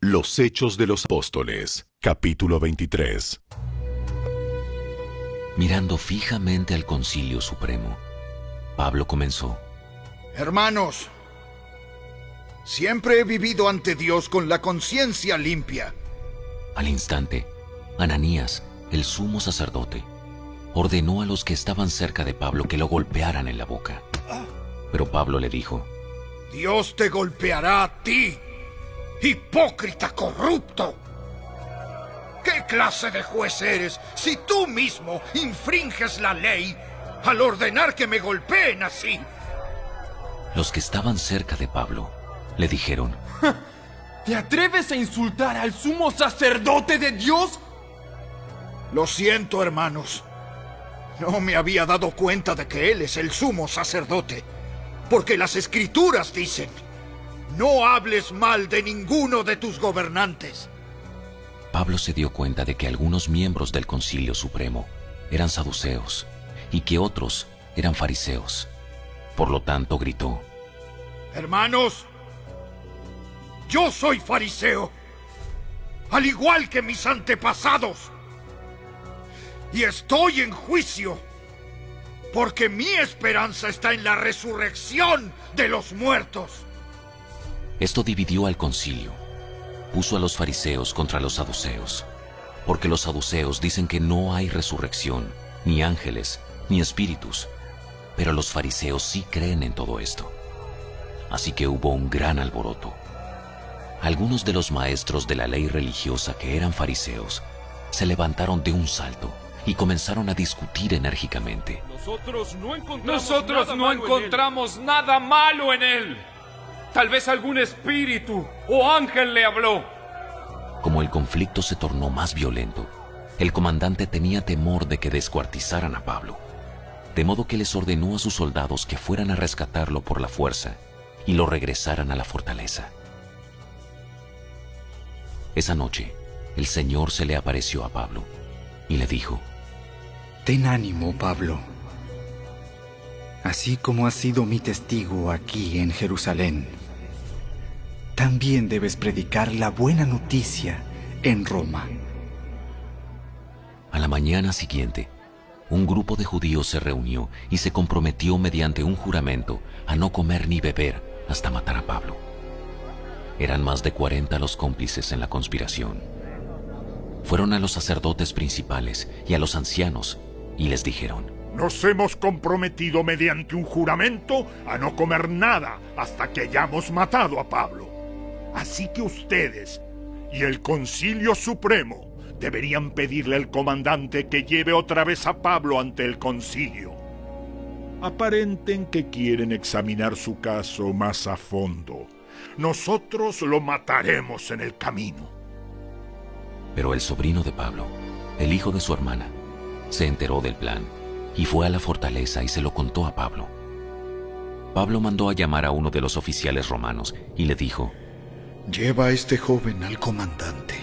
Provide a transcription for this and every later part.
Los Hechos de los Apóstoles, capítulo 23. Mirando fijamente al Concilio Supremo, Pablo comenzó: Hermanos, siempre he vivido ante Dios con la conciencia limpia. Al instante, Ananías, el sumo sacerdote, ordenó a los que estaban cerca de Pablo que lo golpearan en la boca. Pero Pablo le dijo: Dios te golpeará a ti, hipócrita corrupto. ¿Qué clase de juez eres si tú mismo infringes la ley al ordenar que me golpeen así? Los que estaban cerca de Pablo le dijeron: ¿Te atreves a insultar al sumo sacerdote de Dios? Lo siento, hermanos. No me había dado cuenta de que él es el sumo sacerdote, porque las Escrituras dicen: no hables mal de ninguno de tus gobernantes. Pablo se dio cuenta de que algunos miembros del Concilio Supremo eran saduceos y que otros eran fariseos. Por lo tanto, gritó: Hermanos, yo soy fariseo, al igual que mis antepasados, y estoy en juicio, porque mi esperanza está en la resurrección de los muertos. Esto dividió al concilio. Puso a los fariseos contra los saduceos, porque los saduceos dicen que no hay resurrección, ni ángeles, ni espíritus, pero los fariseos sí creen en todo esto. Así que hubo un gran alboroto. Algunos de los maestros de la ley religiosa que eran fariseos se levantaron de un salto y comenzaron a discutir enérgicamente. Nosotros no encontramos nada malo en él. Tal vez algún espíritu o ángel le habló. Como el conflicto se tornó más violento, el comandante tenía temor de que descuartizaran a Pablo, de modo que les ordenó a sus soldados que fueran a rescatarlo por la fuerza y lo regresaran a la fortaleza. Esa noche, el Señor se le apareció a Pablo y le dijo: Ten ánimo, Pablo. Así como has sido mi testigo aquí en Jerusalén, también debes predicar la buena noticia en Roma. A la mañana siguiente, un grupo de judíos se reunió y se comprometió mediante un juramento a no comer ni beber hasta matar a Pablo. Eran más de 40 los cómplices en la conspiración. Fueron a los sacerdotes principales y a los ancianos y les dijeron: Nos hemos comprometido mediante un juramento a no comer nada hasta que hayamos matado a Pablo. Así que ustedes y el Concilio Supremo deberían pedirle al comandante que lleve otra vez a Pablo ante el concilio. Aparenten que quieren examinar su caso más a fondo. Nosotros lo mataremos en el camino. Pero el sobrino de Pablo, el hijo de su hermana, se enteró del plan y fue a la fortaleza y se lo contó a Pablo. Pablo mandó a llamar a uno de los oficiales romanos y le dijo: Lleva a este joven al comandante.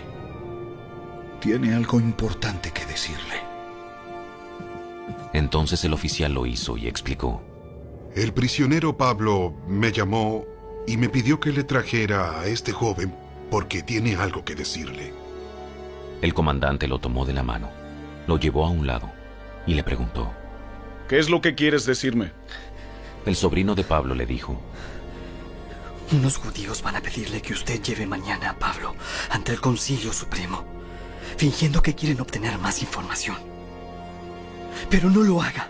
Tiene algo importante que decirle. Entonces el oficial lo hizo y explicó: El prisionero Pablo me llamó y me pidió que le trajera a este joven porque tiene algo que decirle. El comandante lo tomó de la mano, lo llevó a un lado y le preguntó: ¿Qué es lo que quieres decirme? El sobrino de Pablo le dijo: Unos judíos van a pedirle que usted lleve mañana a Pablo ante el Concilio Supremo, fingiendo que quieren obtener más información. Pero no lo haga.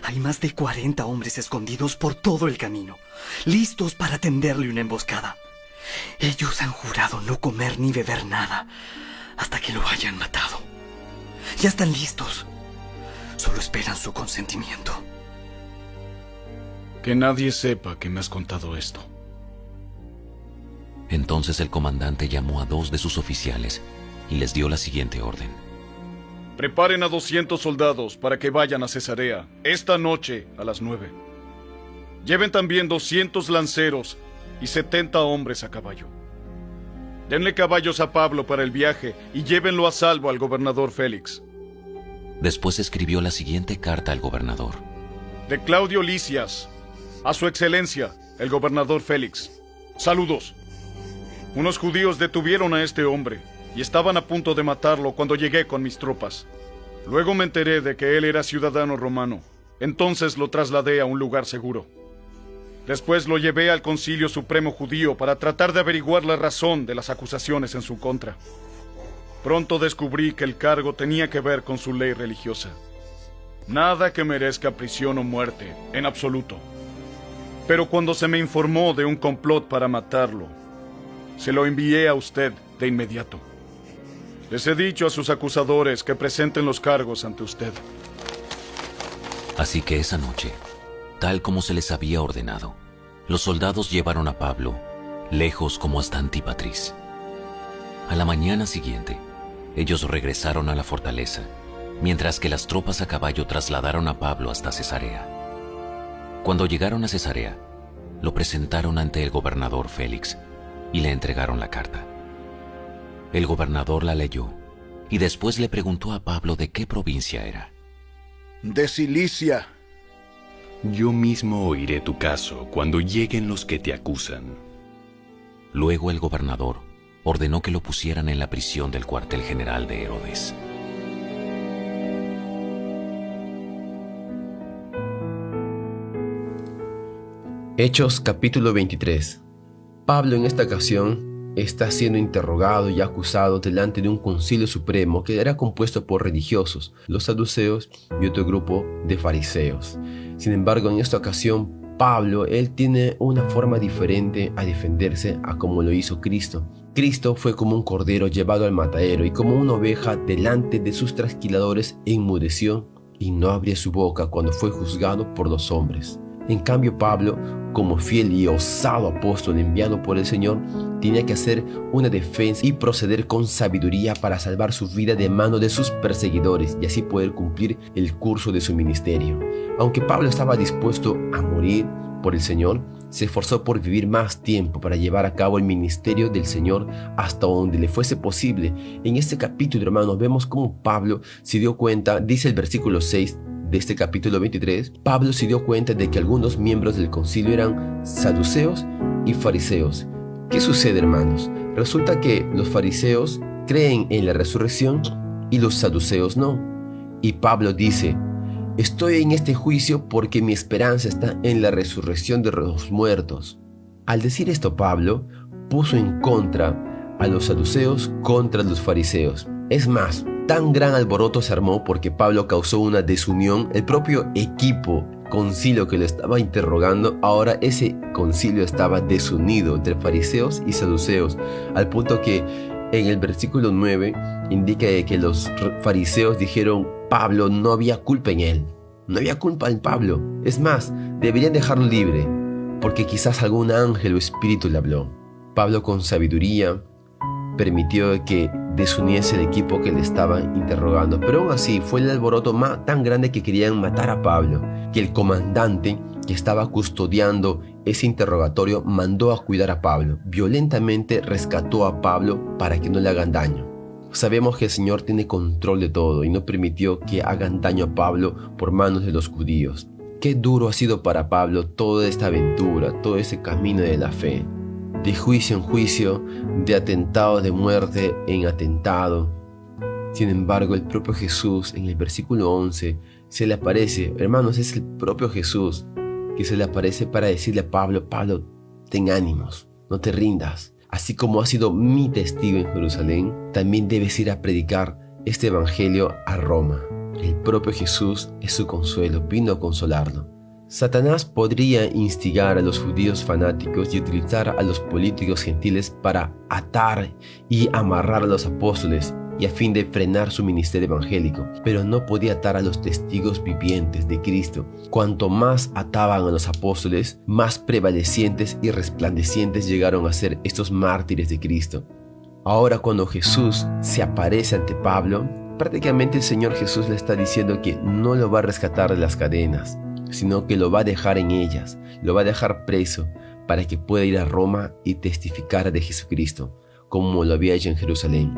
Hay más de 40 hombres escondidos por todo el camino, listos para tenderle una emboscada. Ellos han jurado no comer ni beber nada hasta que lo hayan matado. Ya están listos. Solo esperan su consentimiento. Que nadie sepa que me has contado esto. Entonces el comandante llamó a 2 de sus oficiales y les dio la siguiente orden: Preparen a 200 soldados para que vayan a Cesarea esta noche a las 9. Lleven también 200 lanceros y 70 hombres a caballo. Denle caballos a Pablo para el viaje y llévenlo a salvo al gobernador Félix. Después escribió la siguiente carta al gobernador: De Claudio Lisias, a su excelencia, el gobernador Félix. Saludos. Unos judíos detuvieron a este hombre y estaban a punto de matarlo cuando llegué con mis tropas. Luego me enteré de que él era ciudadano romano. Entonces lo trasladé a un lugar seguro. Después lo llevé al Concilio Supremo Judío para tratar de averiguar la razón de las acusaciones en su contra. Pronto descubrí que el cargo tenía que ver con su ley religiosa. Nada que merezca prisión o muerte, en absoluto. Pero cuando se me informó de un complot para matarlo, se lo envié a usted de inmediato. Les he dicho a sus acusadores que presenten los cargos ante usted. Así que esa noche, tal como se les había ordenado, los soldados llevaron a Pablo, lejos como hasta Antípatris. A la mañana siguiente, ellos regresaron a la fortaleza, mientras que las tropas a caballo trasladaron a Pablo hasta Cesarea. Cuando llegaron a Cesarea, lo presentaron ante el gobernador Félix y le entregaron la carta. El gobernador la leyó y después le preguntó a Pablo de qué provincia era. De Cilicia. Yo mismo oiré tu caso cuando lleguen los que te acusan. Luego el gobernador ordenó que lo pusieran en la prisión del cuartel general de Herodes. Hechos capítulo 23. Pablo en esta ocasión está siendo interrogado y acusado delante de un concilio supremo que era compuesto por religiosos, los saduceos y otro grupo de fariseos. Sin embargo, en esta ocasión, Pablo, él tiene una forma diferente a defenderse a como lo hizo Cristo. Cristo fue como un cordero llevado al matadero y como una oveja delante de sus trasquiladores enmudeció y no abrió su boca cuando fue juzgado por los hombres. En cambio, Pablo, como fiel y osado apóstol enviado por el Señor, tenía que hacer una defensa y proceder con sabiduría para salvar su vida de mano de sus perseguidores y así poder cumplir el curso de su ministerio. Aunque Pablo estaba dispuesto a morir por el Señor, se esforzó por vivir más tiempo para llevar a cabo el ministerio del Señor hasta donde le fuese posible. En este capítulo, hermanos, vemos cómo Pablo se dio cuenta, dice el versículo 6, de este capítulo 23, Pablo se dio cuenta de que algunos miembros del concilio eran saduceos y fariseos. ¿Qué sucede, hermanos? Resulta que los fariseos creen en la resurrección y los saduceos no. Y Pablo dice, estoy en este juicio porque mi esperanza está en la resurrección de los muertos. Al decir esto, Pablo puso en contra a los saduceos contra los fariseos. Es más, tan gran alboroto se armó porque Pablo causó una desunión. El propio equipo concilio que lo estaba interrogando, ahora ese concilio estaba desunido entre fariseos y saduceos, al punto que en el versículo 9 indica que los fariseos dijeron, Pablo no había culpa en él, no había culpa en Pablo, es más, deberían dejarlo libre, porque quizás algún ángel o espíritu le habló. Pablo con sabiduría permitió que desuniese el equipo que le estaba interrogando, pero aún así fue el alboroto tan grande que querían matar a Pablo, que el comandante que estaba custodiando ese interrogatorio mandó a cuidar a Pablo, violentamente rescató a Pablo para que no le hagan daño. Sabemos que el Señor tiene control de todo y no permitió que hagan daño a Pablo por manos de los judíos. Qué duro ha sido para Pablo toda esta aventura, todo ese camino de la fe. De juicio en juicio, de atentado de muerte en atentado. Sin embargo, el propio Jesús, en el versículo 11, se le aparece, hermanos, es el propio Jesús que se le aparece para decirle a Pablo, Pablo, ten ánimos, no te rindas. Así como has sido mi testigo en Jerusalén, también debes ir a predicar este evangelio a Roma. El propio Jesús es su consuelo, vino a consolarlo. Satanás podría instigar a los judíos fanáticos y utilizar a los políticos gentiles para atar y amarrar a los apóstoles y a fin de frenar su ministerio evangélico, pero no podía atar a los testigos vivientes de Cristo. Cuanto más ataban a los apóstoles, más prevalecientes y resplandecientes llegaron a ser estos mártires de Cristo. Ahora, cuando Jesús se aparece ante Pablo, prácticamente el Señor Jesús le está diciendo que no lo va a rescatar de las cadenas, sino que lo va a dejar en ellas, lo va a dejar preso para que pueda ir a Roma y testificar de Jesucristo, como lo había hecho en Jerusalén.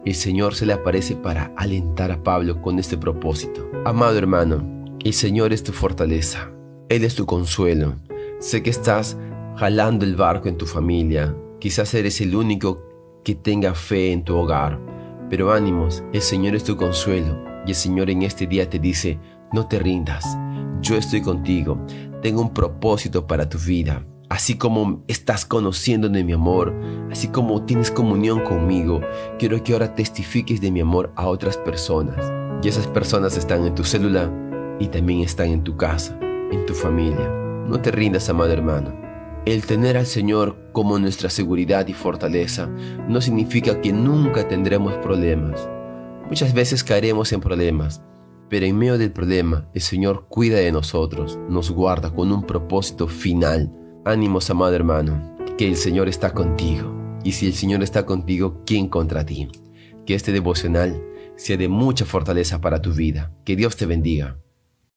El Señor se le aparece para alentar a Pablo con este propósito. Amado hermano, el Señor es tu fortaleza, Él es tu consuelo. Sé que estás jalando el barco en tu familia, Quizás eres el único que tenga fe en tu hogar, pero ánimos, el Señor es tu consuelo y el Señor en este día te dice, no te rindas, yo estoy contigo, tengo un propósito para tu vida. Así como estás conociendo de mi amor, así como tienes comunión conmigo, quiero que ahora testifiques de mi amor a otras personas. Y esas personas están en tu célula y también están en tu casa, en tu familia. No te rindas, amado hermano. El tener al Señor como nuestra seguridad y fortaleza no significa que nunca tendremos problemas. Muchas veces caeremos en problemas, pero en medio del problema el Señor cuida de nosotros, nos guarda con un propósito final. Ánimos, amado hermano, que el Señor está contigo. Y si el Señor está contigo, ¿quién contra ti? Que este devocional sea de mucha fortaleza para tu vida. Que Dios te bendiga.